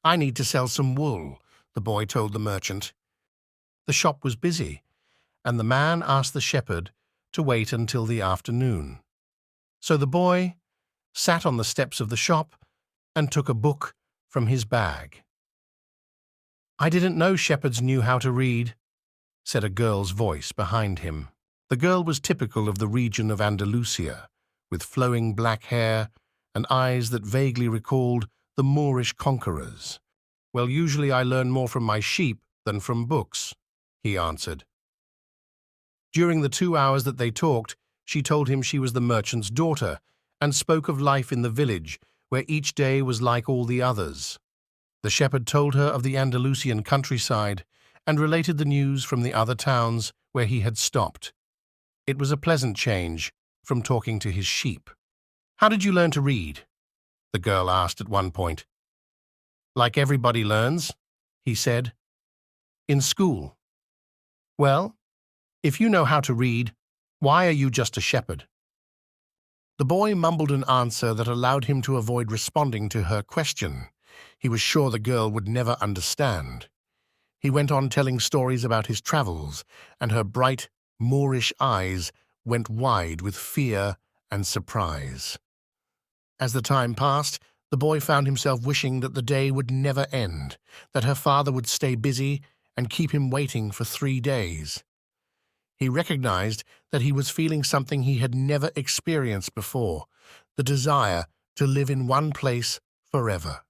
"I need to sell some wool," the boy told the merchant. The shop was busy, and the man asked the shepherd to wait until the afternoon. So the boy sat on the steps of the shop and took a book from his bag. "I didn't know shepherds knew how to read," said a girl's voice behind him. The girl was typical of the region of Andalusia, with flowing black hair and eyes that vaguely recalled the Moorish conquerors. "Well, usually I learn more from my sheep than from books," he answered. During the 2 hours that they talked, she told him she was the merchant's daughter and spoke of life in the village, where each day was like all the others. The shepherd told her of the Andalusian countryside and related the news from the other towns where he had stopped. It was a pleasant change from talking to his sheep. "How did you learn to read?" the girl asked at one point. "Like everybody learns," he said. "In school." "Well, if you know how to read, why are you just a shepherd?" The boy mumbled an answer that allowed him to avoid responding to her question. He was sure the girl would never understand. He went on telling stories about his travels, and her bright, Moorish eyes went wide with fear and surprise. As the time passed, the boy found himself wishing that the day would never end, that her father would stay busy and keep him waiting for 3 days. He recognized that he was feeling something he had never experienced before, the desire to live in one place forever.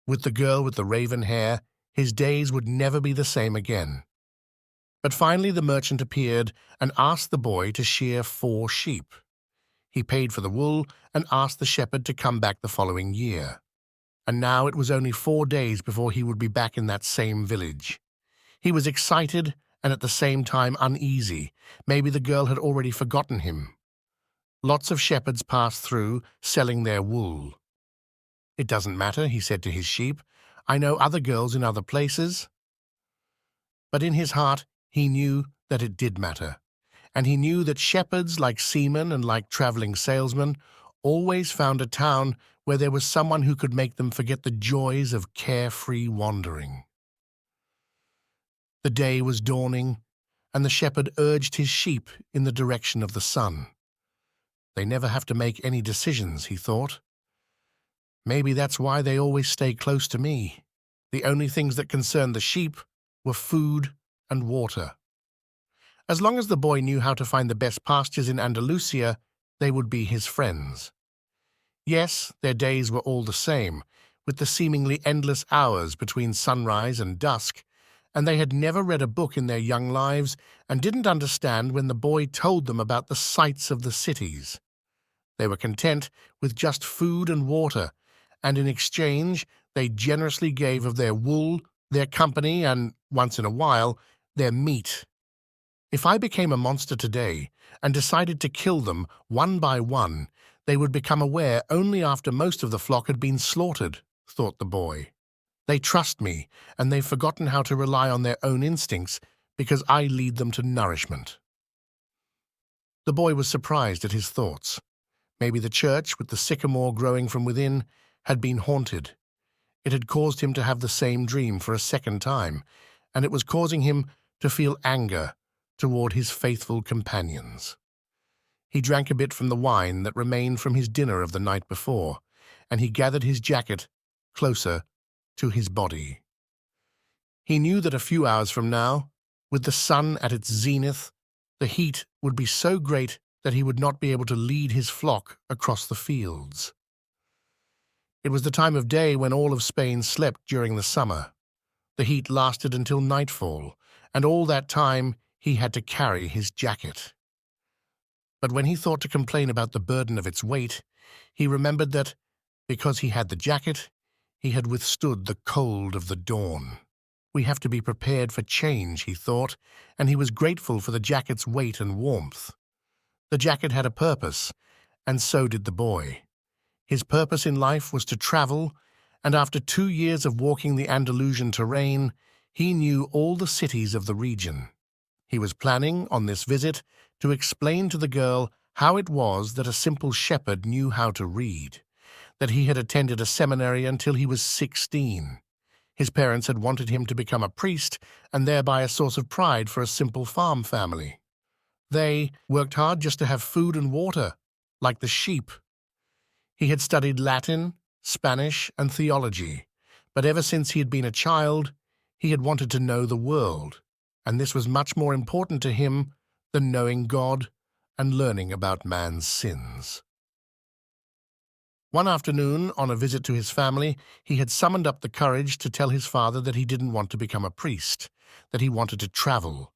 With the girl with the raven hair, his days would never be the same again. But finally the merchant appeared and asked the boy to shear 4 sheep. He paid for the wool and asked the shepherd to come back the following year. And now it was only 4 days before he would be back in that same village. He was excited and at the same time uneasy. Maybe the girl had already forgotten him. Lots of shepherds passed through, selling their wool. "It doesn't matter," he said to his sheep. "I know other girls in other places." But in his heart, he knew that it did matter. And he knew that shepherds, like seamen and like traveling salesmen, always found a town where there was someone who could make them forget the joys of carefree wandering. The day was dawning, and the shepherd urged his sheep in the direction of the sun. They never have to make any decisions, he thought. Maybe that's why they always stay close to me. The only things that concerned the sheep were food and water. As long as the boy knew how to find the best pastures in Andalusia, they would be his friends. Yes, their days were all the same, with the seemingly endless hours between sunrise and dusk, and they had never read a book in their young lives and didn't understand when the boy told them about the sights of the cities. They were content with just food and water, and in exchange they generously gave of their wool, their company, and, once in a while, their meat. "If I became a monster today and decided to kill them one by one, they would become aware only after most of the flock had been slaughtered," thought the boy. "They trust me, and they've forgotten how to rely on their own instincts because I lead them to nourishment." The boy was surprised at his thoughts. Maybe the church, with the sycamore growing from within, had been haunted. It had caused him to have the same dream for a second time, and it was causing him to feel anger toward his faithful companions. He drank a bit from the wine that remained from his dinner of the night before, and he gathered his jacket closer to his body. He knew that a few hours from now, with the sun at its zenith, the heat would be so great that he would not be able to lead his flock across the fields. It was the time of day when all of Spain slept during the summer. The heat lasted until nightfall, and all that time he had to carry his jacket. But when he thought to complain about the burden of its weight, he remembered that, because he had the jacket, he had withstood the cold of the dawn. We have to be prepared for change, he thought, and he was grateful for the jacket's weight and warmth. The jacket had a purpose, and so did the boy. His purpose in life was to travel, and after 2 years of walking the Andalusian terrain, he knew all the cities of the region. He was planning, on this visit, to explain to the girl how it was that a simple shepherd knew how to read, that he had attended a seminary until he was 16. His parents had wanted him to become a priest and thereby a source of pride for a simple farm family. They worked hard just to have food and water, like the sheep. He had studied Latin, Spanish, and theology, but ever since he had been a child, he had wanted to know the world, and this was much more important to him than knowing God and learning about man's sins. One afternoon, on a visit to his family, he had summoned up the courage to tell his father that he didn't want to become a priest, that he wanted to travel,